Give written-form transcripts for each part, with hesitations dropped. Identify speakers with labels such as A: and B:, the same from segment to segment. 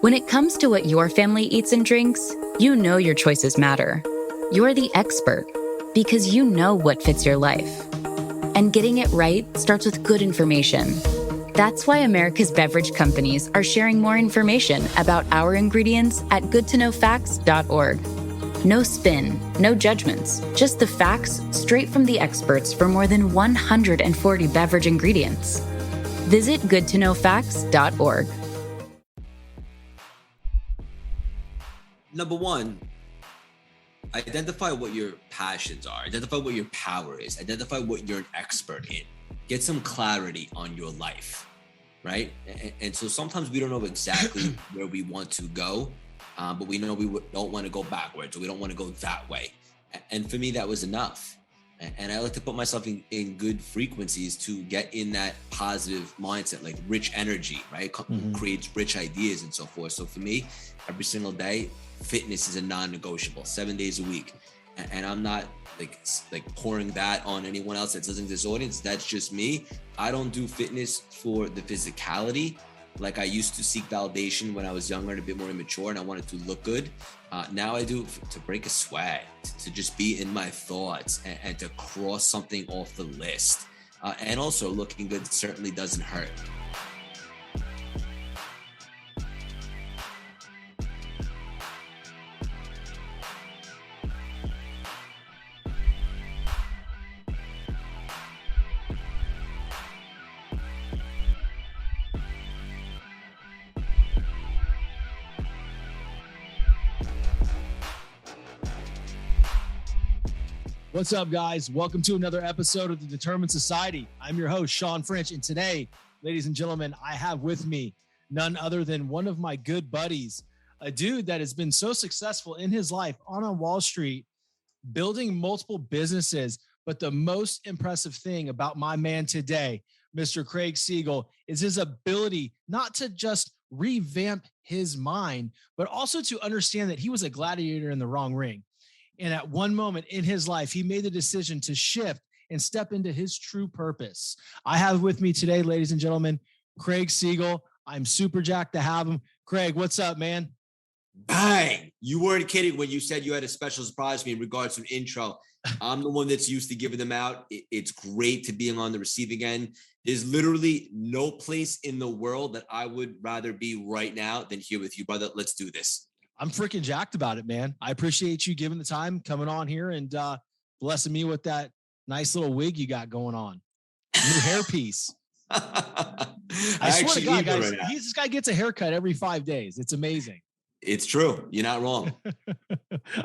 A: When it comes to what your family eats and drinks, you know your choices matter. You're the expert because you know what fits your life. And getting it right starts with good information. That's why America's beverage companies are sharing more information about our ingredients at goodtoknowfacts.org. No spin, no judgments, just the facts straight from the experts for more than 140 beverage ingredients. Visit goodtoknowfacts.org.
B: Number one, identify what your passions are. Identify what your power is. Identify what you're an expert in. Get some clarity on your life, right? And so sometimes we don't know exactly where we want to go, but we know we don't want to go backwards, or we don't want to go that way. And for me, that was enough. And I like to put myself in good frequencies to get in that positive mindset, like rich energy, right? Creates rich ideas and so forth. So for me, every single day, fitness is a non-negotiable, 7 days a week. And I'm not like pouring that on anyone else that's listening to this audience. That's just me. I don't do fitness for the physicality. Like I used to seek validation when I was younger and a bit more immature and I wanted to look good. Now I do it to break a sweat, to just be in my thoughts and to cross something off the list. And also looking good certainly doesn't hurt.
C: What's up, guys? Welcome to another episode of the Determined Society. I'm your host, Sean French, and today, ladies and gentlemen, I have with me none other than one of my good buddies, a dude that has been so successful in his life on Wall Street, building multiple businesses. But the most impressive thing about my man today, Mr. Craig Siegel, is his ability not to just revamp his mind, but also to understand that he was a gladiator in the wrong ring. And at one moment in his life, he made the decision to shift and step into his true purpose. I have with me today, ladies and gentlemen, Craig Siegel. I'm super jacked to have him. Craig, what's up, man?
B: Bang! You weren't kidding when you said you had a special surprise for me in regards to an intro. I'm the one that's used to giving them out. It's great to being on the receiving end. There's literally no place in the world that I would rather be right now than here with you, brother. Let's do this.
C: I'm freaking jacked about it, man. I appreciate you giving the time, coming on here and blessing me with that nice little wig you got going on. New hairpiece. I swear to God, guys, this guy gets a haircut every 5 days. It's amazing.
B: It's true. You're not wrong.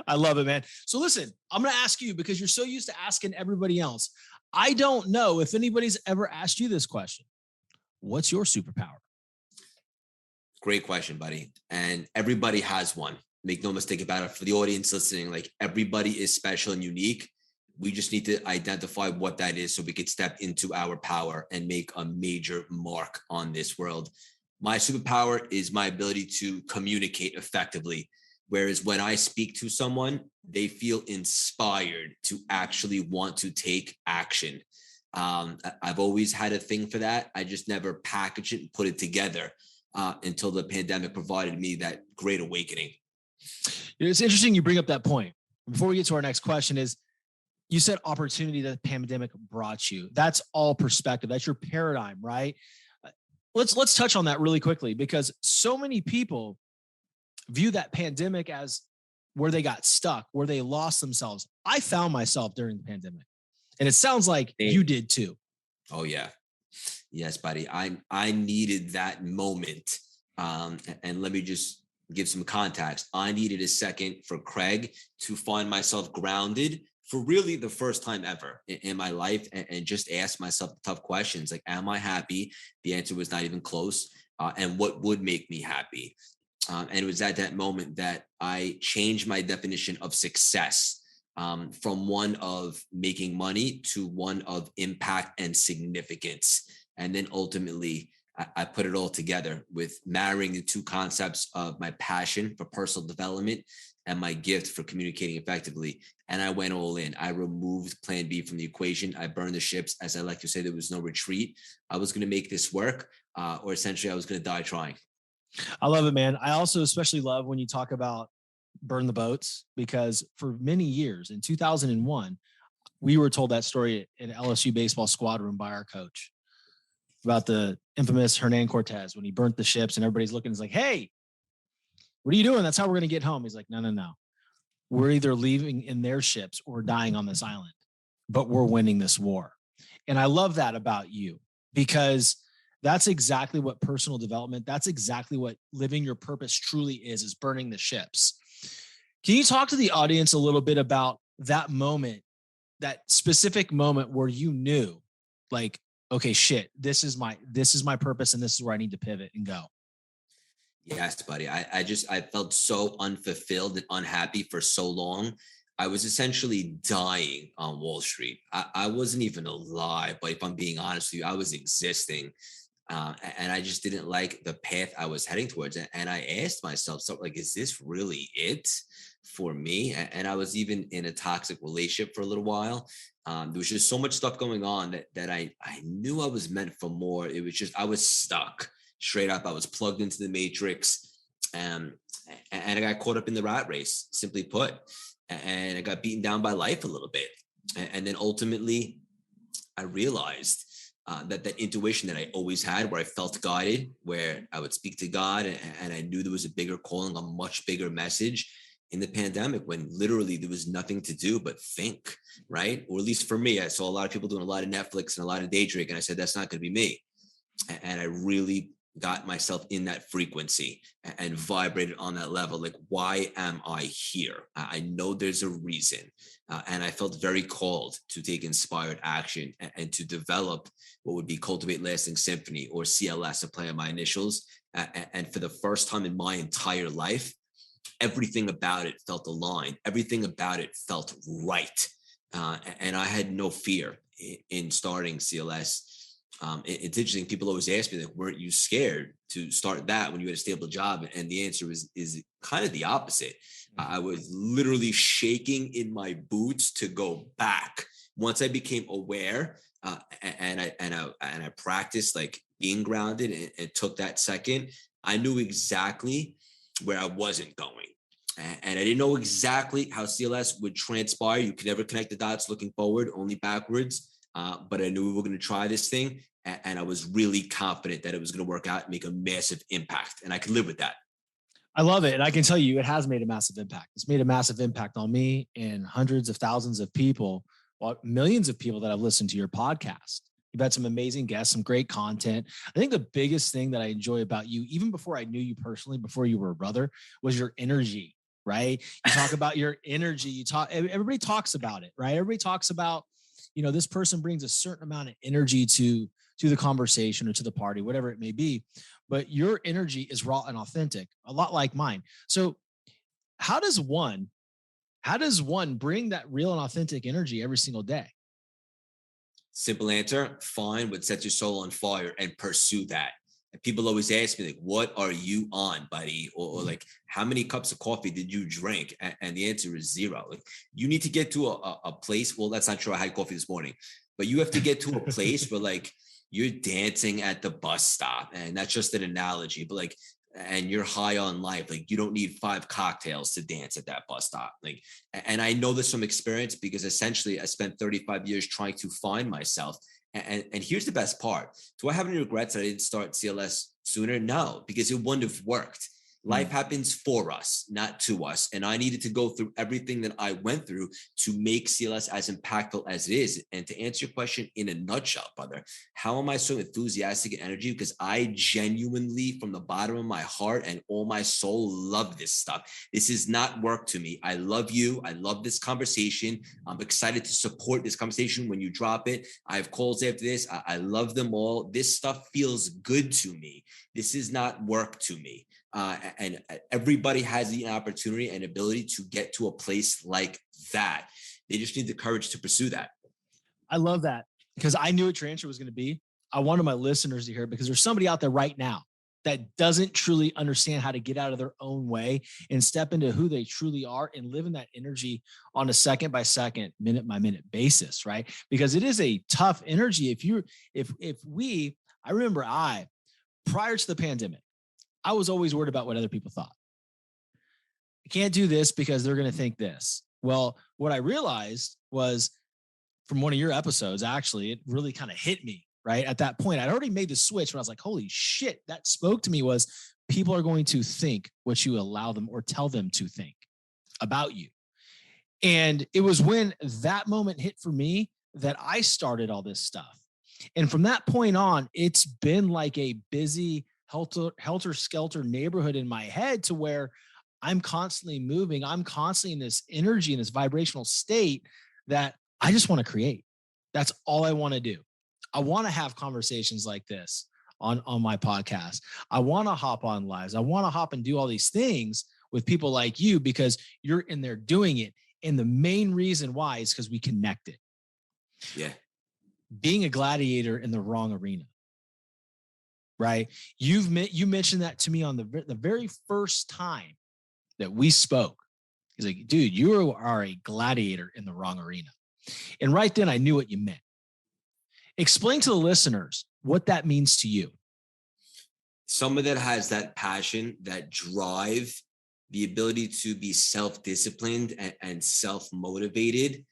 C: I love it, man. So listen, I'm going to ask you because you're so used to asking everybody else. I don't know if anybody's ever asked you this question. What's your superpower?
B: Great question, buddy. And everybody has one. Make no mistake about it. For the audience listening, like everybody is special and unique. We just need to identify what that is so we could step into our power and make a major mark on this world. My superpower is my ability to communicate effectively. Whereas when I speak to someone, they feel inspired to actually want to take action. I've always had a thing for that. I just never package it and put it together. Until the pandemic provided me that great awakening.
C: It's interesting you bring up that point. Before we get to our next question is, you said opportunity that the pandemic brought you. That's all perspective. That's your paradigm, right? Let's touch on that really quickly because so many people view that pandemic as where they got stuck, where they lost themselves. I found myself during the pandemic, and it sounds like you did too.
B: Oh, yeah. Yes, buddy. I needed that moment. And let me just give some context. I needed a second for Craig to find myself grounded for really the first time ever in my life and just ask myself tough questions. Like, am I happy? The answer was not even close. And what would make me happy? And it was at that moment that I changed my definition of success from one of making money to one of impact and significance. And then ultimately, I put it all together with marrying the two concepts of my passion for personal development and my gift for communicating effectively. And I went all in. I removed plan B from the equation. I burned the ships. As I like to say, there was no retreat. I was going to make this work, or essentially I was going to die trying.
C: I love it, man. I also especially love when you talk about burn the boats, because for many years in 2001, we were told that story in LSU baseball squad room by our coach about the infamous Hernan Cortez when he burnt the ships and everybody's looking. It's like, hey, what are you doing? That's how we're going to get home. He's like, no, no, no. We're either leaving in their ships or dying on this island, but we're winning this war. And I love that about you, because that's exactly what personal development, that's exactly what living your purpose truly is burning the ships. Can you talk to the audience a little bit about that moment, that specific moment where you knew, like, okay, shit, this is my purpose and this is where I need to pivot and go?
B: Yes, buddy. I felt so unfulfilled and unhappy for so long. I was essentially dying on Wall Street. I wasn't even alive, but if I'm being honest with you, I was existing. And I just didn't like the path I was heading towards. And I asked myself, so like, is this really it for me? And I was even in a toxic relationship for a little while. There was just so much stuff going on that I knew I was meant for more. It was just, I was stuck straight up. I was plugged into the matrix. And I got caught up in the rat race, simply put. And I got beaten down by life a little bit. And then ultimately, I realized that intuition that I always had, where I felt guided, where I would speak to God, and I knew there was a bigger calling, a much bigger message in the pandemic, when literally there was nothing to do but think, right? Or at least for me, I saw a lot of people doing a lot of Netflix and a lot of day drinking, and I said, that's not going to be me. And I really got myself in that frequency and vibrated on that level. Like, why am I here? I know there's a reason. And I felt very called to take inspired action and to develop what would be Cultivate Lasting Symphony, or CLS, a play on my initials. And for the first time in my entire life, everything about it felt aligned. Everything about it felt right. And I had no fear in starting CLS. It's interesting. People always ask me, like, weren't you scared to start that when you had a stable job? And the answer is kind of the opposite. I was literally shaking in my boots to go back. Once I became aware, and I practiced like being grounded and took that second, I knew exactly where I wasn't going. And I didn't know exactly how CLS would transpire. You could never connect the dots looking forward, only backwards. But I knew we were going to try this thing. And I was really confident that it was going to work out and make a massive impact. And I could live with that.
C: I love it. And I can tell you, it has made a massive impact. It's made a massive impact on me and hundreds of thousands of people, well, millions of people that have listened to your podcast. You've had some amazing guests, some great content. I think the biggest thing that I enjoy about you, even before I knew you personally, before you were a brother, was your energy, right? You talk about your energy. Everybody talks about it, right? Everybody talks about, this person brings a certain amount of energy to the conversation or to the party, whatever it may be. But your energy is raw and authentic, a lot like mine. So how does one bring that real and authentic energy every single day?
B: Simple answer: find what sets your soul on fire and pursue that. And people always ask me, like, what are you on, buddy? Or like, how many cups of coffee did you drink? And the answer is zero. Like, you need to get to a place. Well, that's not true. I had coffee this morning, but you have to get to a place where, like, you're dancing at the bus stop. And that's just an analogy, but like, and you're high on life. Like, you don't need 5 cocktails to dance at that bus stop. Like, and I know this from experience, because essentially I spent 35 years trying to find myself. And here's the best part. Do I have any regrets that I didn't start CLS sooner? No, because it wouldn't have worked. Life happens for us, not to us. And I needed to go through everything that I went through to make CLS as impactful as it is. And to answer your question in a nutshell, brother, how am I so enthusiastic and energy? Because I genuinely, from the bottom of my heart and all my soul, love this stuff. This is not work to me. I love you. I love this conversation. I'm excited to support this conversation when you drop it. I have calls after this. I love them all. This stuff feels good to me. This is not work to me. And everybody has the opportunity and ability to get to a place like that. They just need the courage to pursue that.
C: I love that, because I knew what your answer was going to be. I wanted my listeners to hear it, because there's somebody out there right now that doesn't truly understand how to get out of their own way and step into who they truly are and live in that energy on a second by second, minute by minute basis, right? Because it is a tough energy. I remember prior to the pandemic, I was always worried about what other people thought. I can't do this because they're going to think this. Well, what I realized was from one of your episodes, actually, it really kind of hit me right at that point. I'd already made the switch when I was like, holy shit, that spoke to me was people are going to think what you allow them or tell them to think about you. And it was when that moment hit for me that I started all this stuff. And from that point on, it's been like a busy helter-skelter neighborhood in my head to where I'm constantly moving. I'm constantly in this energy, in this vibrational state that I just want to create. That's all I want to do. I want to have conversations like this on my podcast. I want to hop on lives. I want to hop and do all these things with people like you because you're in there doing it. And the main reason why is because we connected.
B: Yeah.
C: Being a gladiator in the wrong arena, right? You mentioned that to me on the very first time that we spoke. He's like, dude, you are a gladiator in the wrong arena. And right then I knew what you meant. Explain to the listeners what that means to you.
B: Someone that has that passion, that drive, the ability to be self-disciplined and self-motivated,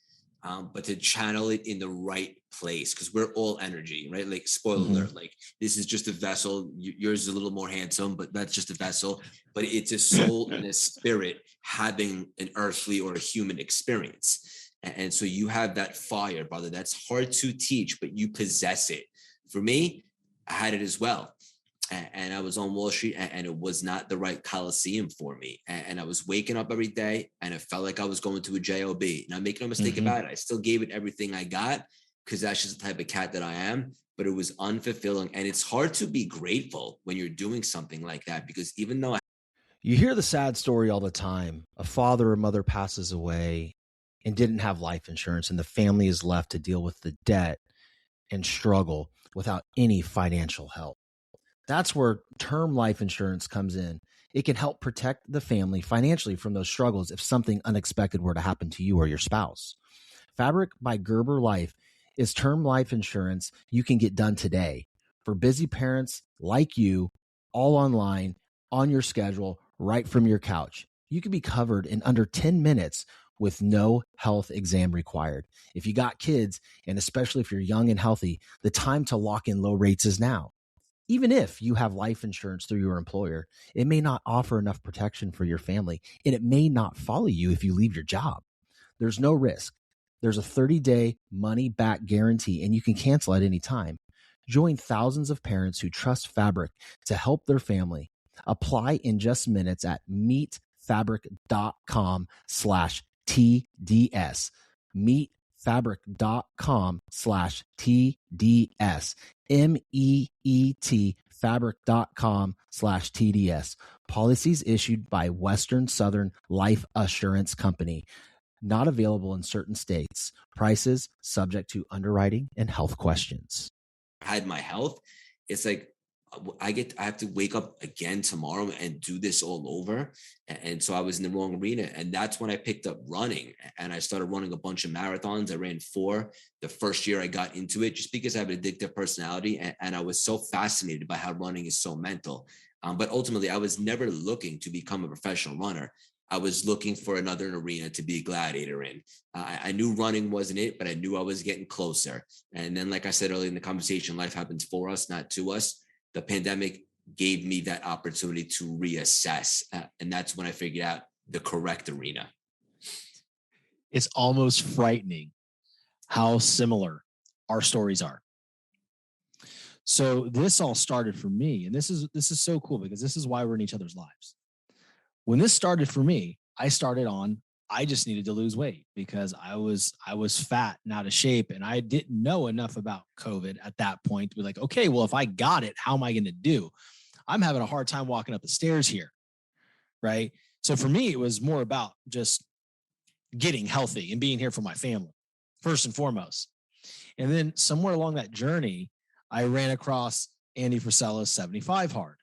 B: but to channel it in the right place, because we're all energy, right? Like, spoiler alert, like this is just a vessel. Yours is a little more handsome, but that's just a vessel. But it's a soul and a spirit having an earthly or a human experience. And so you have that fire, brother. That's hard to teach, but you possess it. For me, I had it as well. And I was on Wall Street and it was not the right Coliseum for me. And I was waking up every day and it felt like I was going to a job. Now, make no mistake about it. I still gave it everything I got because that's just the type of cat that I am. But it was unfulfilling. And it's hard to be grateful when you're doing something like that, because even though
D: you hear the sad story all the time, a father or mother passes away and didn't have life insurance, and the family is left to deal with the debt and struggle without any financial help. That's where term life insurance comes in. It can help protect the family financially from those struggles if something unexpected were to happen to you or your spouse. Fabric by Gerber Life is term life insurance you can get done today for busy parents like you, all online, on your schedule, right from your couch. You can be covered in under 10 minutes with no health exam required. If you got kids, and especially if you're young and healthy, the time to lock in low rates is now. Even if you have life insurance through your employer, it may not offer enough protection for your family, and it may not follow you if you leave your job. There's no risk. There's a 30-day money-back guarantee, and you can cancel at any time. Join thousands of parents who trust Fabric to help their family. Apply in just minutes at meetfabric.com/TDS. meetfabric.com/TDS. MEET fabric.com/TDS. Policies issued by Western Southern Life Assurance Company. Not available in certain states. Prices subject to underwriting and health questions.
B: I had my health, it's like I have to wake up again tomorrow and do this all over. And so I was in the wrong arena. And that's when I picked up running and I started running a bunch of marathons. I ran 4 the first year I got into it, just because I have an addictive personality. And I was so fascinated by how running is so mental. But ultimately, I was never looking to become a professional runner. I was looking for another arena to be a gladiator in. I knew running wasn't it, but I knew I was getting closer. And then, like I said earlier in the conversation, life happens for us, not to us. The pandemic gave me that opportunity to reassess. And that's when I figured out the correct arena.
C: It's almost frightening how similar our stories are. So this all started for me. And this is so cool because this is why we're in each other's lives. When this started for me, I just needed to lose weight because I was fat and out of shape, and I didn't know enough about COVID at that point to be like, okay, well, if I got it, how am I going to do? I'm having a hard time walking up the stairs here, right? So for me, it was more about just getting healthy and being here for my family, first and foremost. And then somewhere along that journey, I ran across Andy Frisella's 75 Hard.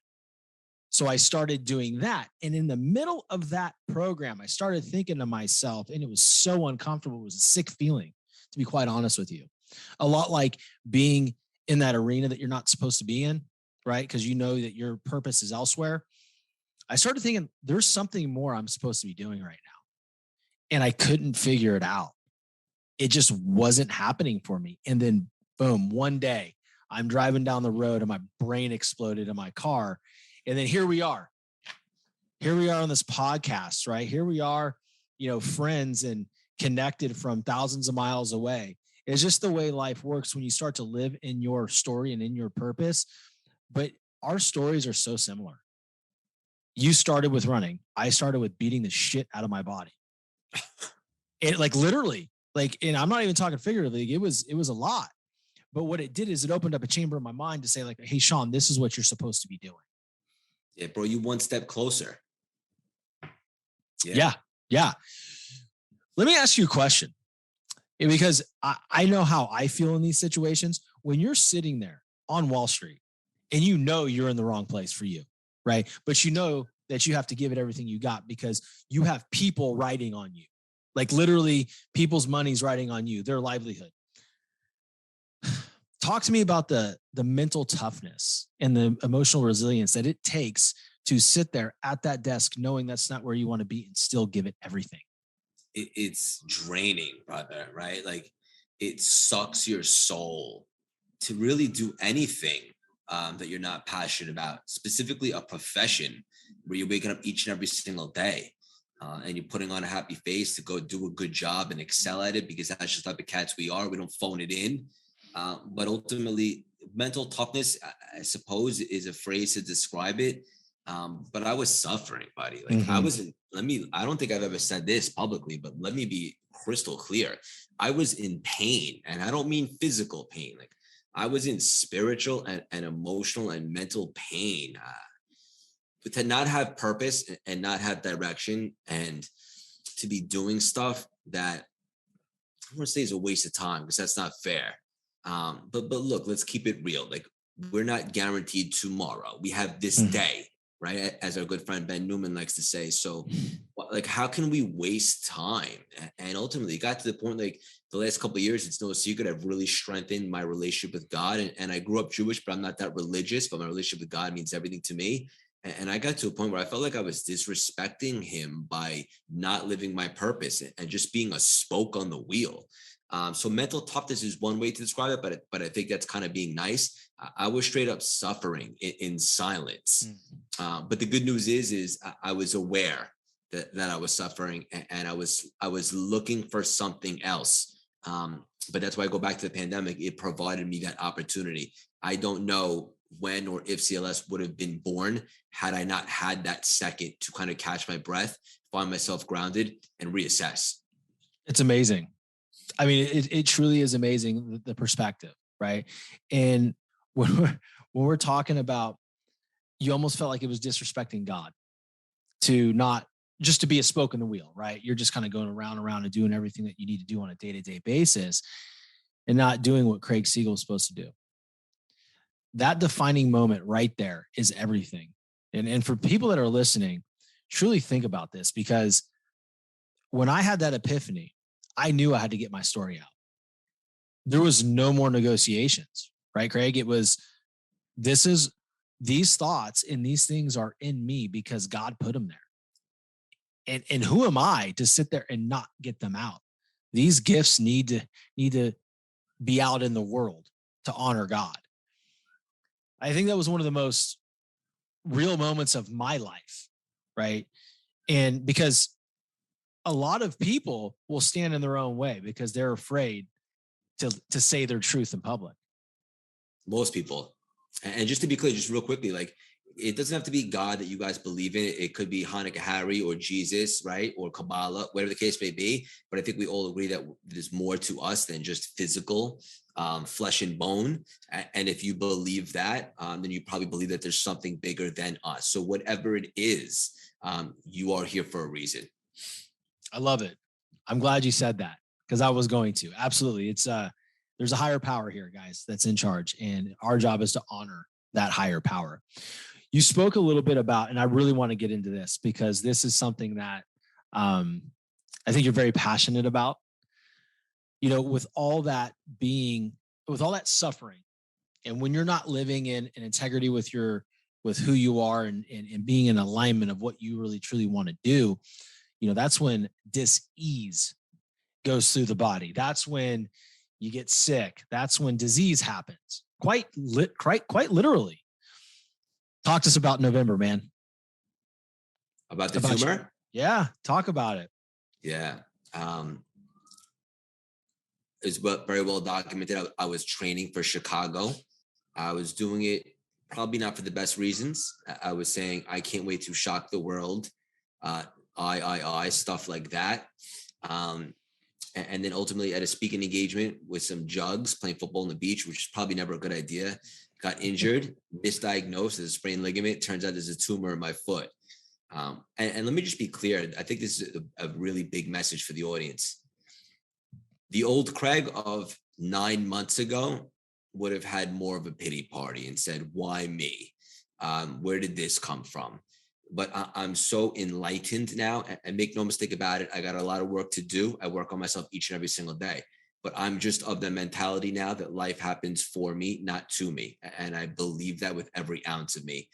C: So I started doing that. And in the middle of that program, I started thinking to myself, and it was so uncomfortable. It was a sick feeling, to be quite honest with you. A lot like being in that arena that you're not supposed to be in, right? Because you know that your purpose is elsewhere. I started thinking there's something more I'm supposed to be doing right now. And I couldn't figure it out. It just wasn't happening for me. And then boom, one day I'm driving down the road and my brain exploded in my car. And then here we are. Here we are on this podcast, right? Here we are, friends and connected from thousands of miles away. It's just the way life works when you start to live in your story and in your purpose. But our stories are so similar. You started with running. I started with beating the shit out of my body. It literally, and I'm not even talking figuratively. It was a lot. But what it did is it opened up a chamber in my mind to say hey, Sean, this is what you're supposed to be doing.
B: Yeah, bro, you one step closer.
C: Yeah. Let me ask you a question. Because I know how I feel in these situations. When you're sitting there on Wall Street and you're in the wrong place for you, right? But you know that you have to give it everything you got because you have people riding on you. Literally people's money's riding on you, their livelihood. Talk to me about the mental toughness and the emotional resilience that it takes to sit there at that desk knowing that's not where you want to be and still give it everything.
B: It's draining, brother, right? It sucks your soul to really do anything that you're not passionate about, specifically a profession where you're waking up each and every single day and you're putting on a happy face to go do a good job and excel at it because that's just the type of cats we are. We don't phone it in. But ultimately, mental toughness, I suppose, is a phrase to describe it. But I was suffering, buddy. I wasn't, I don't think I've ever said this publicly, but let me be crystal clear. I was in pain, and I don't mean physical pain. I was in spiritual and emotional and mental pain. But to not have purpose and not have direction and to be doing stuff that I want to say is a waste of time because that's not fair. But look, let's keep it real. We're not guaranteed tomorrow. We have this day, right? As our good friend Ben Newman likes to say. So how can we waste time? And ultimately it got to the point, the last couple of years, it's no secret, I've really strengthened my relationship with God. And I grew up Jewish, but I'm not that religious, but my relationship with God means everything to me. And I got to a point where I felt like I was disrespecting him by not living my purpose and just being a spoke on the wheel. So mental toughness is one way to describe it, but I think that's kind of being nice. I was straight up suffering in silence. But the good news is I was aware that I was suffering and I was looking for something else. But that's why I go back to the pandemic. It provided me that opportunity. I don't know when or if CLS would have been born had I not had that second to kind of catch my breath, find myself grounded and reassess.
C: It's amazing. I mean, it truly is amazing, the perspective, right? And when we're talking about, you almost felt like it was disrespecting God to not just to be a spoke in the wheel, right? You're just kind of going around and doing everything that you need to do on a day-to-day basis and not doing what Craig Siegel is supposed to do. That defining moment right there is everything. And for people that are listening, truly think about this, because when I had that epiphany, I knew I had to get my story out. There was no more negotiations, right, Craig? It was, these thoughts and these things are in me because God put them there. And who am I to sit there and not get them out? These gifts need to be out in the world to honor God. I think that was one of the most real moments of my life, right? And because a lot of people will stand in their own way because they're afraid to say their truth in public.
B: Most people. And just to be clear, just real quickly, it doesn't have to be God that you guys believe in. It could be Hanukkah Harry or Jesus, right? Or Kabbalah, whatever the case may be. But I think we all agree that there's more to us than just physical, flesh and bone. And if you believe that, then you probably believe that there's something bigger than us. So whatever it is, you are here for a reason.
C: I love it. I'm glad you said that because I was going to. Absolutely. It's there's a higher power here, guys, that's in charge. And our job is to honor that higher power. You spoke a little bit about, and I really want to get into this because this is something that I think you're very passionate about. With all that suffering, and when you're not living in integrity with your with who you are and being in alignment of what you really truly want to do, that's when dis-ease goes through the body. That's when you get sick. That's when disease happens. Quite literally. Talk to us about November, man.
B: About the tumor?
C: Yeah, talk about it.
B: Yeah. It's very well documented. I was training for Chicago. I was doing it probably not for the best reasons. I was saying, I can't wait to shock the world. Stuff like that. And then ultimately at a speaking engagement with some jugs playing football on the beach, which is probably never a good idea, got injured, misdiagnosed as a sprained ligament. Turns out there's a tumor in my foot. And let me just be clear. I think this is a really big message for the audience. The old Craig of 9 months ago would have had more of a pity party and said, why me? Where did this come from? But I'm so enlightened now, and make no mistake about it, I got a lot of work to do. I work on myself each and every single day, but I'm just of the mentality now that life happens for me, not to me. And I believe that with every ounce of me.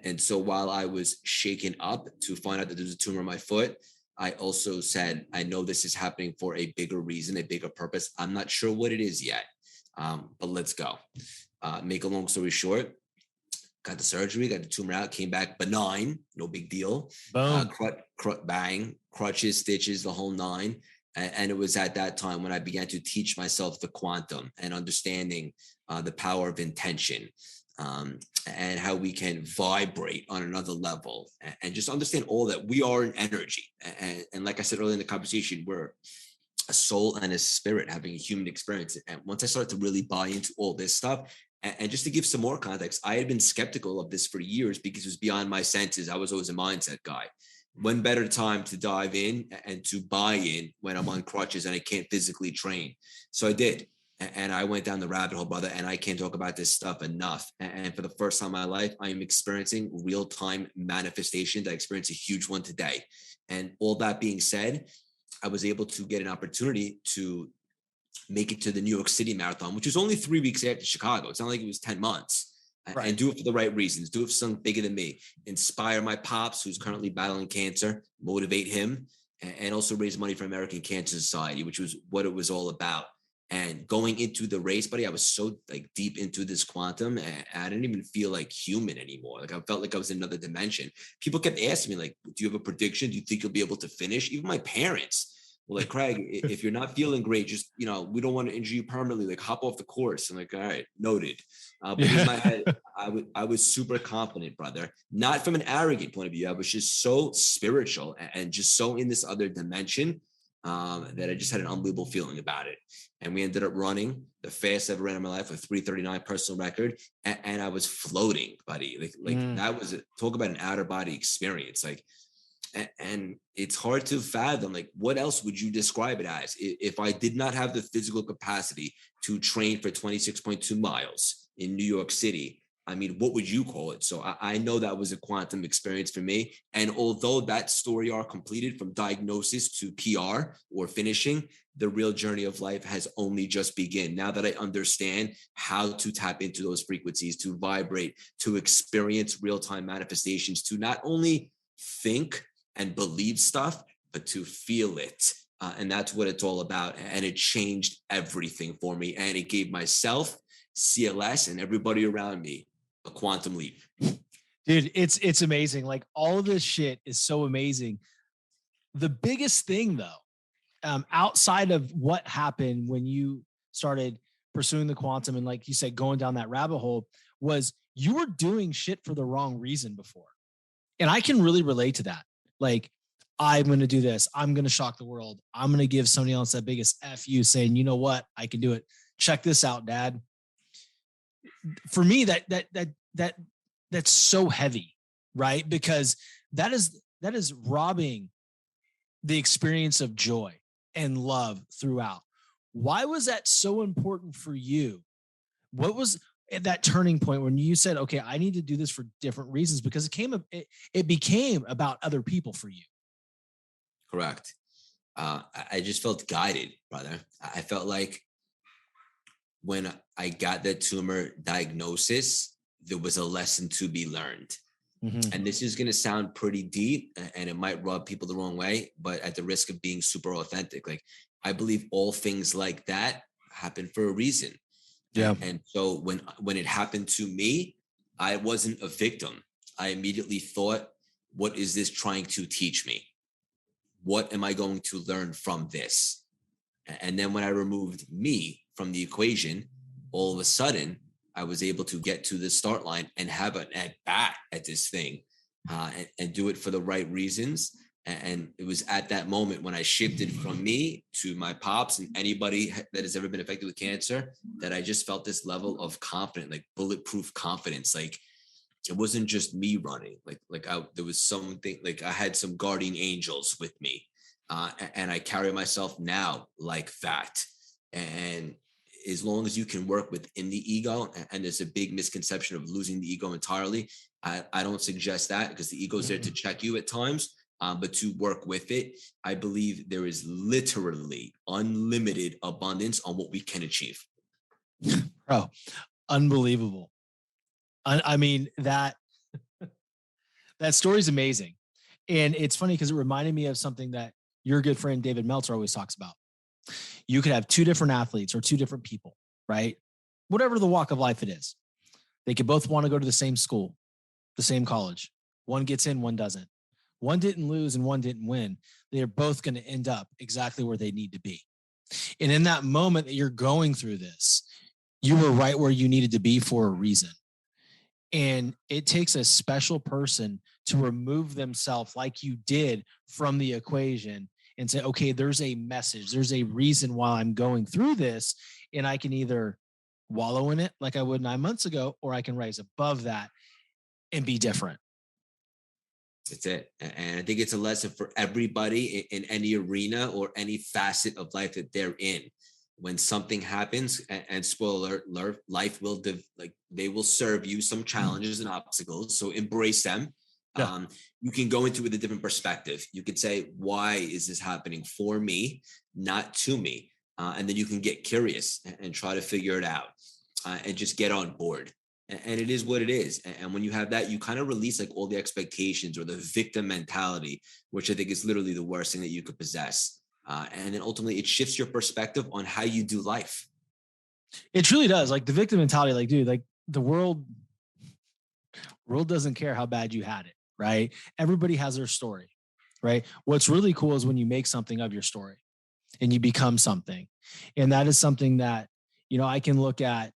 B: And so while I was shaken up to find out that there's a tumor in my foot, I also said, I know this is happening for a bigger reason, a bigger purpose. I'm not sure what it is yet, but let's go. Make a long story short, got the surgery, got the tumor out, came back benign, no big deal.
C: Boom.
B: Bang, crutches, stitches, the whole nine. And it was at that time when I began to teach myself the quantum and understanding the power of intention. And how we can vibrate on another level and just understand all that we are an energy. And like I said earlier in the conversation, we're a soul and a spirit having a human experience. And once I started to really buy into all this stuff, and just to give some more context, I had been skeptical of this for years because it was beyond my senses. I was always a mindset guy. When better time to dive in and to buy in when I'm on crutches and I can't physically train? So I did. And I went down the rabbit hole, brother, and I can't talk about this stuff enough. And for the first time in my life, I am experiencing real-time manifestations. I experienced a huge one today. And all that being said, I was able to get an opportunity to make it to the New York City Marathon, which was only 3 weeks after Chicago. It's not like it was 10 months. Right. And do it for the right reasons. Do it for something bigger than me. Inspire my pops, who's currently battling cancer, motivate him, and also raise money for American Cancer Society, which was what it was all about. And going into the race, buddy, I was so deep into this quantum, and I didn't even feel like human anymore. I felt like I was in another dimension. People kept asking me, do you have a prediction? Do you think you'll be able to finish? Even my parents were like, Craig, if you're not feeling great, just, we don't want to injure you permanently. Hop off the course. I'm like, all right, noted. But in my head, I was super confident, brother. Not from an arrogant point of view. I was just so spiritual and just so in this other dimension that I just had an unbelievable feeling about it. And we ended up running the fastest I've ever ran in my life, a 3:39 personal record. And I was floating, buddy. That was talk about an outer body experience. And it's hard to fathom, what else would you describe it as? If I did not have the physical capacity to train for 26.2 miles in New York City, what would you call it? So I know that was a quantum experience for me. And although that story arc completed from diagnosis to PR or finishing, the real journey of life has only just begun. Now that I understand how to tap into those frequencies, to vibrate, to experience real-time manifestations, to not only think and believe stuff, but to feel it. And that's what it's all about. And it changed everything for me. And it gave myself, CLS, and everybody around me a quantum leap.
C: Dude, it's amazing. All of this shit is so amazing. The biggest thing though, outside of what happened when you started pursuing the quantum and like you said, going down that rabbit hole, was you were doing shit for the wrong reason before. And I can really relate to that. I'm going to do this. I'm going to shock the world. I'm going to give somebody else that biggest F you saying, you know what? I can do it. Check this out, Dad. For me, that's so heavy, right? Because that is robbing the experience of joy and love throughout. Why was that so important for you? What was at that turning point when you said, okay, I need to do this for different reasons? Because it became about other people for you.
B: Correct. I just felt guided, brother. I felt like when I got the tumor diagnosis, there was a lesson to be learned.
C: Mm-hmm.
B: And this is going to sound pretty deep and it might rub people the wrong way, but at the risk of being super authentic, like I believe all things like that happen for a reason.
C: Yeah.
B: And so when it happened to me, I wasn't a victim. I immediately thought, what is this trying to teach me? What am I going to learn from this? And then when I removed me from the equation, all of a sudden I was able to get to the start line and have an at bat at this thing and do it for the right reasons. And it was at that moment when I shifted from me to my pops and anybody that has ever been affected with cancer, that I just felt this level of confidence, like bulletproof confidence. Like it wasn't just me running, there was something, like I had some guardian angels with me. And I carry myself now like that. And as long as you can work within the ego, and there's a big misconception of losing the ego entirely, I don't suggest that, because the ego is there to check you at times, but to work with it. I believe there is literally unlimited abundance on what we can achieve.
C: Bro, unbelievable. I mean, that story is amazing. And it's funny because it reminded me of something that your good friend David Meltzer always talks about. You could have two different athletes or two different people, right? Whatever the walk of life it is. They could both want to go to the same school, the same college. One gets in, one doesn't. One didn't lose and one didn't win. They're both going to end up exactly where they need to be. And in that moment that you're going through this, you were right where you needed to be for a reason. And it takes a special person to remove themselves like you did from the equation and say, okay, there's a message, there's a reason why I'm going through this. And I can either wallow in it like I would 9 months ago, or I can rise above that and be different.
B: That's it. And I think it's a lesson for everybody in any arena or any facet of life that they're in. When something happens, and spoiler alert, life will they will serve you some challenges and obstacles. So embrace them. Yeah. You can go into it with a different perspective. You could say, why is this happening for me, not to me? And then you can get curious and try to figure it out and just get on board. And it is what it is. And when you have that, you kind of release like all the expectations or the victim mentality, which I think is literally the worst thing that you could possess. And then ultimately it shifts your perspective on how you do life.
C: It truly does. Like the victim mentality, like, dude, like the world doesn't care how bad you had it, right? Everybody has their story, right? What's really cool is when you make something of your story and you become something. And that is something that, you know, I can look at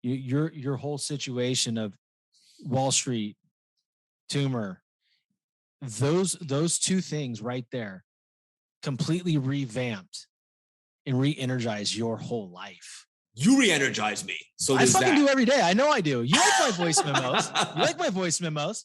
C: your whole situation of Wall Street, tumor, those two things right there completely revamped and re-energized your whole life.
B: You re-energize me. So
C: I fucking do every day. I know I do. You like my voice memos. You like my voice memos.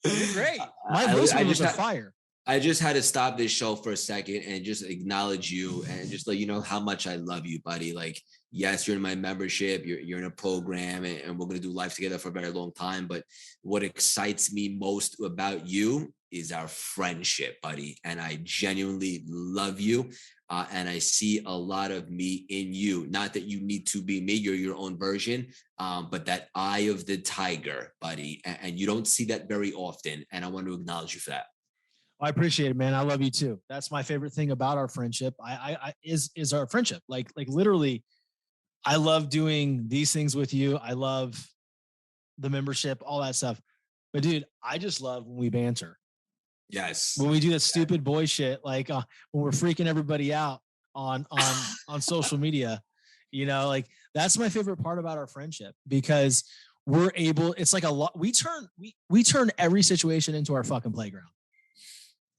C: You're great. My voice memos are fire.
B: I just had to stop this show for a second and just acknowledge you and just let you know how much I love you, buddy. Like, yes, you're in my membership, you're in a program, and we're going to do life together for a very long time. But what excites me most about you is our friendship, buddy. And I genuinely love you. And I see a lot of me in you. Not that you need to be me, you're your own version, but that eye of the tiger, buddy. And you don't see that very often. And I want to acknowledge you for that.
C: I appreciate it, man. I love you too. That's my favorite thing about our friendship. Is our friendship. Like literally, I love doing these things with you. I love the membership, all that stuff. But dude, I just love when we banter.
B: Yes.
C: When we do that stupid boy shit, like when we're freaking everybody out on social media, you know, like that's my favorite part about our friendship, because we're able, it's like a lot. We turn every situation into our fucking playground.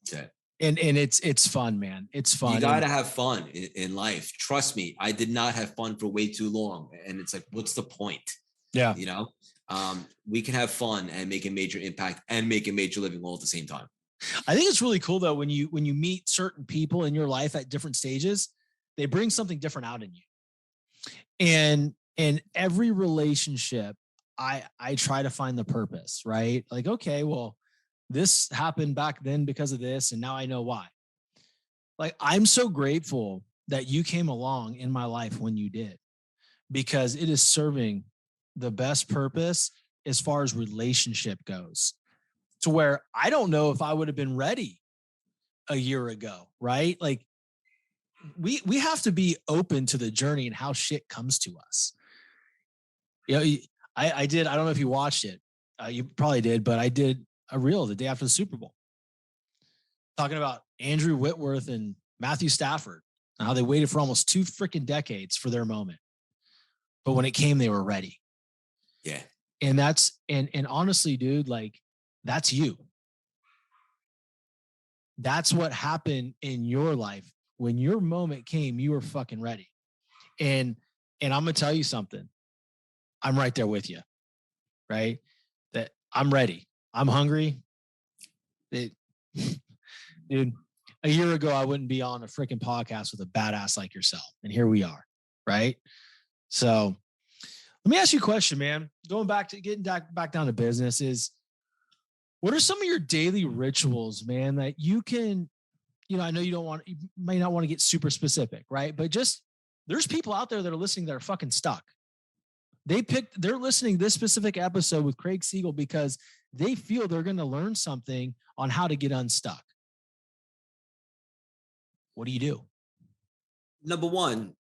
B: Okay.
C: And it's fun, man. It's fun.
B: You gotta have fun in life. Trust me, I did not have fun for way too long. And it's like, what's the point?
C: Yeah.
B: You know, we can have fun and make a major impact and make a major living all at the same time.
C: I think it's really cool though, when you meet certain people in your life at different stages, they bring something different out in you. And in every relationship, I try to find the purpose, right? Like, okay, well, this happened back then because of this, and now I know why. Like, I'm so grateful that you came along in my life when you did, because it is serving the best purpose as far as relationship goes, to where I don't know if I would have been ready a year ago, right? Like we have to be open to the journey and how shit comes to us. You know, I did. I don't know if you watched it. You probably did, but I did a reel the day after the Super Bowl talking about Andrew Whitworth and Matthew Stafford and how they waited for almost 2 freaking decades for their moment. But when it came, they were ready.
B: Yeah.
C: And that's, and honestly, dude, like that's you. That's what happened in your life. When your moment came, you were fucking ready. And I'm going to tell you something. I'm right there with you, right? That I'm ready. I'm hungry. Dude, a year ago, I wouldn't be on a freaking podcast with a badass like yourself. And here we are, right? So let me ask you a question, man. Going back to getting back down to business is, what are some of your daily rituals, man, that you can, you know, I know you may not want to get super specific, right? But just, there's people out there that are listening that are fucking stuck. They're listening to this specific episode with Craig Siegel because they feel they're going to learn something on how to get unstuck. What do you do?
B: Number one,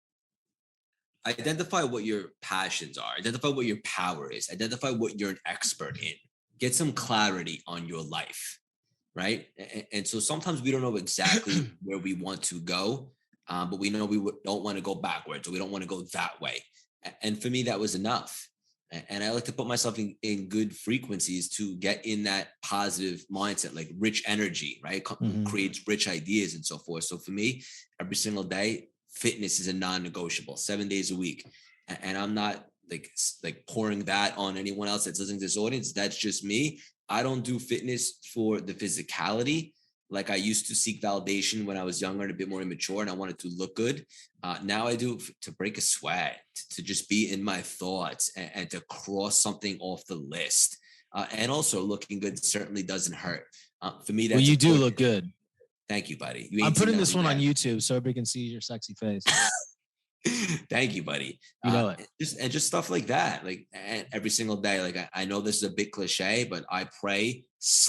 B: identify what your passions are. Identify what your power is. Identify what you're an expert in. Get some clarity on your life, right? And so sometimes we don't know exactly where we want to go, but we know we don't want to go backwards, or we don't want to go that way. And for me, that was enough. And I like to put myself in good frequencies to get in that positive mindset, like rich energy, right? Creates rich ideas and so forth. So for me, every single day, fitness is a non-negotiable, 7 days a week. And I'm not like pouring that on anyone else that's listening to this audience. That's just me. I don't do fitness for the physicality. Like I used to seek validation when I was younger and a bit more immature, and I wanted to look good. Now I do it to break a sweat, to just be in my thoughts and to cross something off the list. And also looking good certainly doesn't hurt. For me, that's
C: well, you
B: important.
C: do look good.
B: Thank you, buddy.
C: I'm putting this one on YouTube so everybody can see your sexy face.
B: Thank you, buddy.
C: You know it.
B: Just stuff like that. Like every single day. Like I know this is a bit cliche, but I pray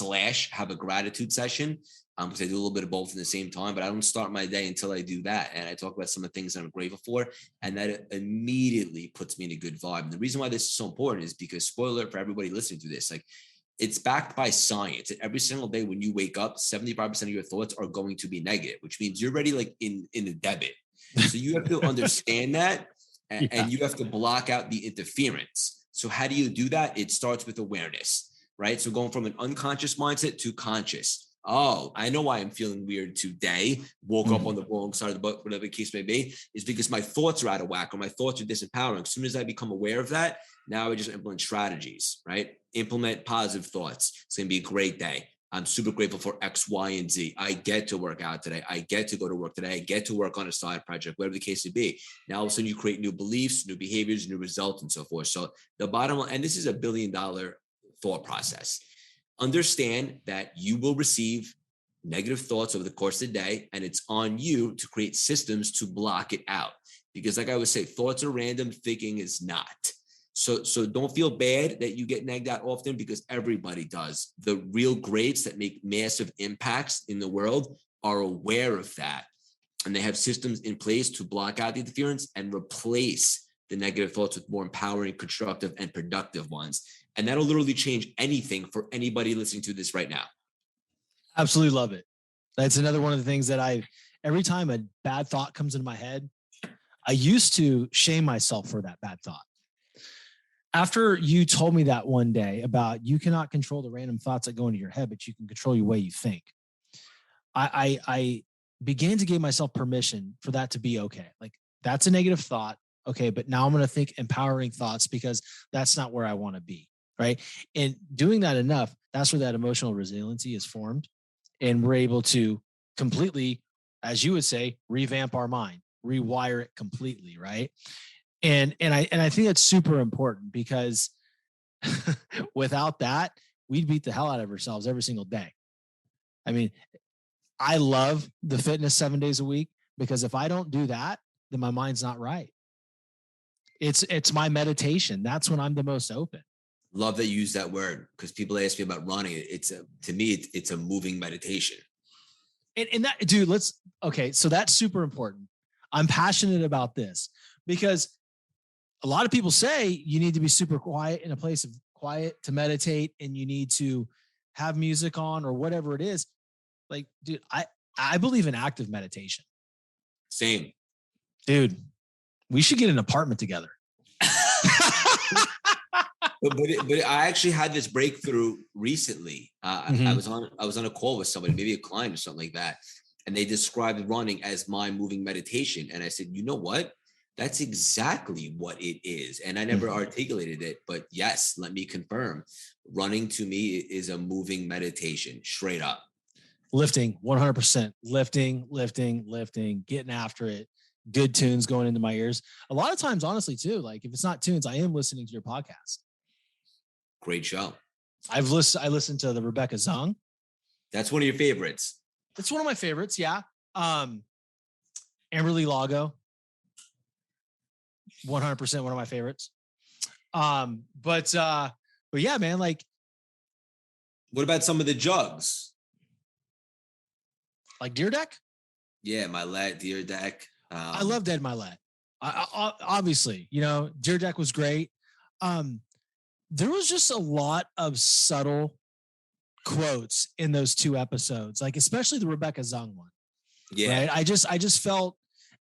B: / have a gratitude session. Because I do a little bit of both in the same time, but I don't start my day until I do that. And I talk about some of the things that I'm grateful for. And that immediately puts me in a good vibe. And the reason why this is so important is because, spoiler alert for everybody listening to this, like it's backed by science. Every single day when you wake up, 75% of your thoughts are going to be negative, which means you're already like in the debit. So you have to understand that and you have to block out the interference. So how do you do that? It starts with awareness, right? So going from an unconscious mindset to conscious. Oh, I know why I'm feeling weird today. Woke up on the wrong side of the boat, whatever the case may be, is because my thoughts are out of whack or my thoughts are disempowering. As soon as I become aware of that, now I just implement strategies, right? Implement positive thoughts. It's going to be a great day. I'm super grateful for X, Y, and Z. I get to work out today. I get to go to work today. I get to work on a side project, whatever the case may be. Now, all of a sudden, you create new beliefs, new behaviors, new results, and so forth. So the bottom line, and this is $1 billion thought process. Understand that you will receive negative thoughts over the course of the day, and it's on you to create systems to block it out. Because like I would say, thoughts are random, thinking is not. So don't feel bad that you get nagged out often, because everybody does. The real greats that make massive impacts in the world are aware of that. And they have systems in place to block out the interference and replace the negative thoughts with more empowering, constructive, and productive ones. And that'll literally change anything for anybody listening to this right now.
C: Absolutely love it. That's another one of the things that every time a bad thought comes into my head, I used to shame myself for that bad thought. After you told me that one day about you cannot control the random thoughts that go into your head, but you can control the way you think, I began to give myself permission for that to be okay. Like, that's a negative thought. Okay, but now I'm going to think empowering thoughts, because that's not where I want to be. Right. And doing that enough, that's where that emotional resiliency is formed. And we're able to completely, as you would say, revamp our mind, rewire it completely. Right. And I think that's super important, because without that, we'd beat the hell out of ourselves every single day. I mean, I love the fitness 7 days a week, because if I don't do that, then my mind's not right. It's my meditation. That's when I'm the most open.
B: Love that you use that word, because people ask me about running. To me, it's a moving meditation.
C: And that, dude, so that's super important. I'm passionate about this because a lot of people say you need to be super quiet in a place of quiet to meditate, and you need to have music on or whatever it is. Like, dude, I believe in active meditation.
B: Same.
C: Dude, we should get an apartment together.
B: But I actually had this breakthrough recently. I was on a call with somebody, maybe a client or something like that, and they described running as my moving meditation. And I said, you know what? That's exactly what it is. And I never articulated it, but yes, let me confirm. Running to me is a moving meditation, straight up.
C: Lifting, 100%. Lifting, getting after it. Good tunes going into my ears. A lot of times, honestly, too, like if it's not tunes, I am listening to your podcast.
B: Great show.
C: I listened to the Rebecca Zung.
B: That's one of your favorites.
C: It's one of my favorites. Yeah. Amberly Lago. 100% one of my favorites. But yeah, man, like.
B: What about some of the jugs?
C: Like Deer Deck?
B: Yeah, Milet, Deer Deck.
C: I loved Ed Milet. I obviously, Deer Deck was great. There was just a lot of subtle quotes in those two episodes, like especially the Rebecca Zung one.
B: Yeah.
C: Right? I just felt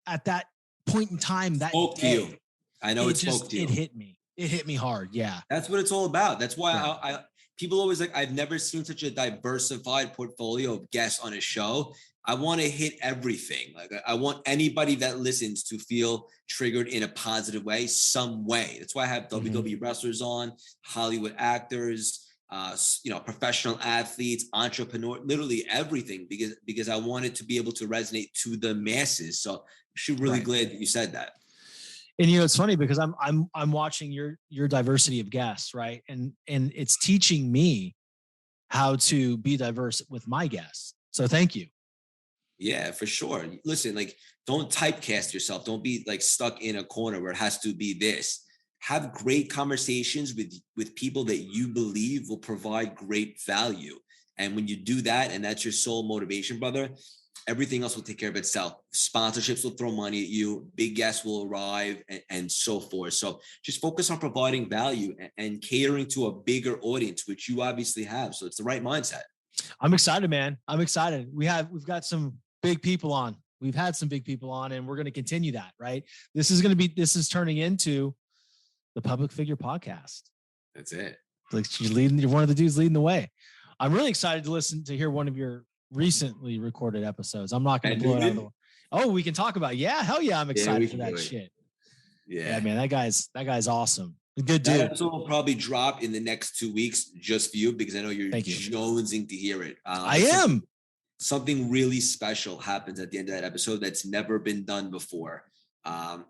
C: at that point in time that
B: spoke to you. I know it spoke to you.
C: It hit me. It hit me hard. Yeah.
B: That's what it's all about. That's why I people always like, I've never seen such a diversified portfolio of guests on a show. I want to hit everything. Like I want anybody that listens to feel triggered in a positive way, some way. That's why I have WWE wrestlers on, Hollywood actors, professional athletes, entrepreneur, literally everything, because I want it to be able to resonate to the masses. So I'm actually really glad that you said that.
C: And it's funny because I'm watching your diversity of guests, right? And it's teaching me how to be diverse with my guests. So thank you.
B: Yeah, for sure. Listen, like, don't typecast yourself. Don't be like stuck in a corner where it has to be this. Have great conversations with people that you believe will provide great value. And when you do that, and that's your sole motivation, brother, everything else will take care of itself. Sponsorships will throw money at you. Big guests will arrive and so forth. So just focus on providing value and catering to a bigger audience, which you obviously have. So it's the right mindset.
C: I'm excited, man. I'm excited. We've got some big people on. We've had some big people on, and we're going to continue that, right? This is turning into the Public Figure Podcast.
B: That's it.
C: Like you're one of the dudes leading the way. I'm really excited to hear one of your recently recorded episodes. I'm not going to blow it out of the way. Oh, we can talk about it. Yeah, hell yeah, I'm excited for that shit. Yeah, man, that guy's awesome. Good dude.
B: That episode will probably drop in the next 2 weeks just for you, because I know you're jonesing to hear it.
C: I am.
B: Something really special happens at the end of that episode that's never been done before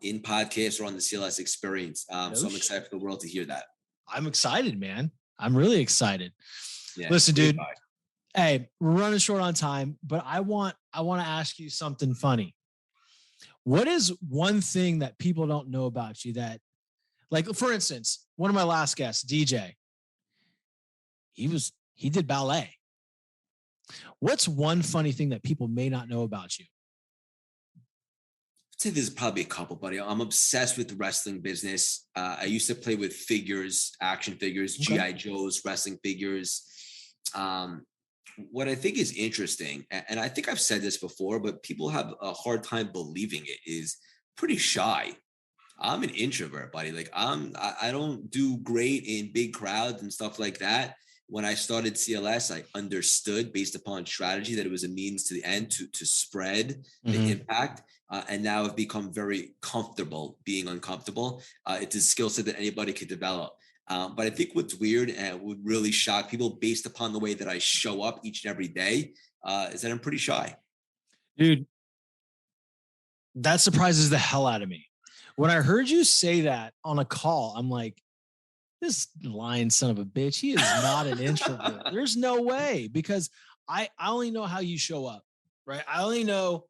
B: in podcasts or on the CLS experience. So I'm excited for the world to hear that.
C: I'm excited, man. I'm really excited.
B: Yeah,
C: listen, dude. Hey, we're running short on time, but I want to ask you something funny. What is one thing that people don't know about you that, like, for instance, one of my last guests, DJ, he did ballet. What's one funny thing that people may not know about you?
B: I'd say there's probably a couple, buddy. I'm obsessed with the wrestling business. I used to play with figures, action figures, G.I. Joes, wrestling figures. What I think is interesting, and I think I've said this before, but people have a hard time believing it, is pretty shy. I'm an introvert, buddy. Like I don't do great in big crowds and stuff like that. When I started CLS, I understood based upon strategy that it was a means to the end to spread the impact. And now I've become very comfortable being uncomfortable. It's a skill set that anybody could develop. But I think what's weird and would really shock people based upon the way that I show up each and every day is that I'm pretty shy.
C: Dude, that surprises the hell out of me. When I heard you say that on a call, I'm like, this lying son of a bitch, he is not an introvert. There's no way, because I only know how you show up, right? I only know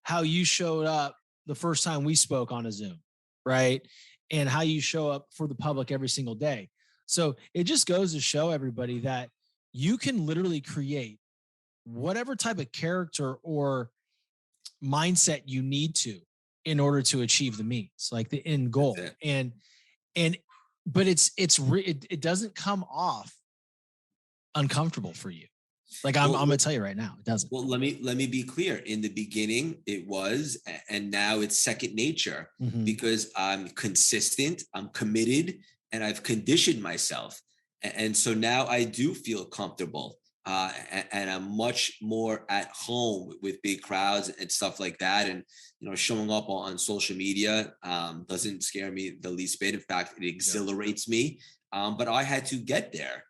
C: how you showed up the first time we spoke on a Zoom, right? And how you show up for the public every single day. So it just goes to show everybody that you can literally create whatever type of character or mindset you need to in order to achieve the means, like the end goal. And but it doesn't come off uncomfortable for you. Like I'm gonna tell you right now, it doesn't.
B: Well, let me be clear. In the beginning, it was, and now it's second nature because I'm consistent, I'm committed, and I've conditioned myself. And so now I do feel comfortable. And I'm much more at home with big crowds and stuff like that. And, showing up on social media doesn't scare me the least bit. In fact, it exhilarates me. But I had to get there.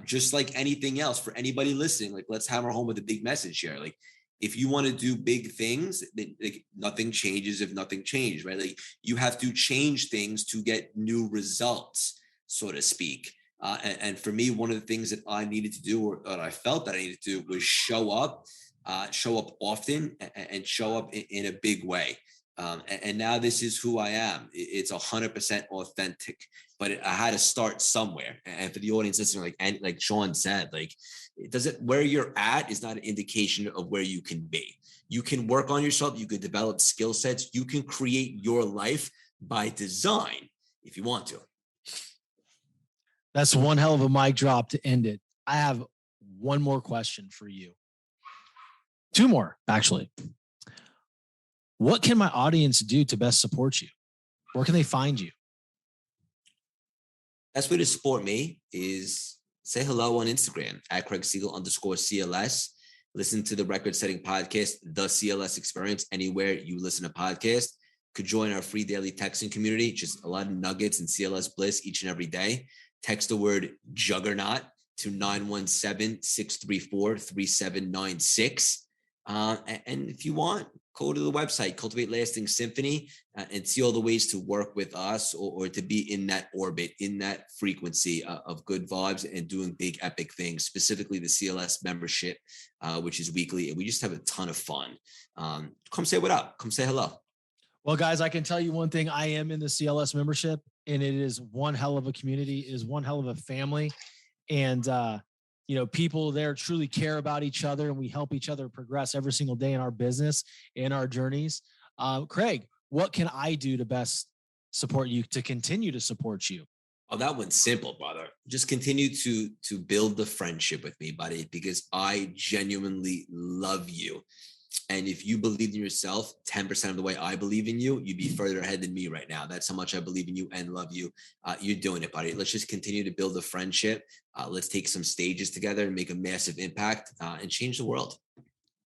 B: Just like anything else, for anybody listening, like, let's hammer home with a big message here. Like, if you want to do big things, like, nothing changes if nothing changes, right? Like, you have to change things to get new results, so to speak. And for me, one of the things that I needed to do, or that I felt that I needed to do, was show up often, and show up in a big way. And now this is who I am. It's 100% authentic, but I had to start somewhere. And for the audience listening, like Sean said, like, it doesn't, where you're at is not an indication of where you can be. You can work on yourself. You could develop skill sets. You can create your life by design if you want to.
C: That's one hell of a mic drop to end it. I have one more question for you. Two more, actually. What can my audience do to best support you? Where can they find you?
B: Best way to support me is say hello on Instagram at Craig Siegel _CLS. Listen to the record setting podcast, The CLS Experience, anywhere you listen to podcasts. Could join our free daily texting community. Just a lot of nuggets and CLS bliss each and every day. Text the word juggernaut to 917-634-3796. And if you want, go to the website, Cultivate Lasting Symphony, and see all the ways to work with us or to be in that orbit, in that frequency of good vibes and doing big epic things, specifically the CLS membership, which is weekly. And we just have a ton of fun. Come say what up. Come say hello.
C: Well, guys, I can tell you one thing. I am in the CLS membership, and it is one hell of a community. It is one hell of a family. And, people there truly care about each other, and we help each other progress every single day in our business and our journeys. Craig, what can I do to best support you, to continue to support you?
B: Oh, that one's simple, brother. Just continue to build the friendship with me, buddy, because I genuinely love you. And if you believe in yourself 10% of the way I believe in you, you'd be further ahead than me right now. That's how much I believe in you and love you. You're doing it, buddy. Let's just continue to build a friendship. Let's take some stages together and make a massive impact and change the world.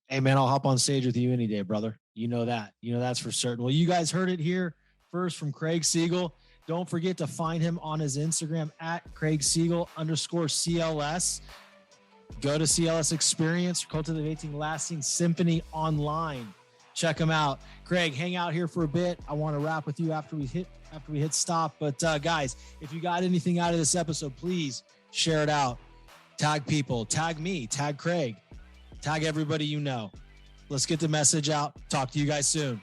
C: Hey, man, I'll hop on stage with you any day, brother. You know that. That's for certain. Well, you guys heard it here first from Craig Siegel. Don't forget to find him on his Instagram at Craig Siegel _CLS. Go to CLS Experience, Cultivating Lasting Symphony online. Check them out. Craig, hang out here for a bit. I want to wrap with you after we hit stop. But guys, if you got anything out of this episode, please share it out. Tag people, tag me, tag Craig, tag everybody you know. Let's get the message out. Talk to you guys soon.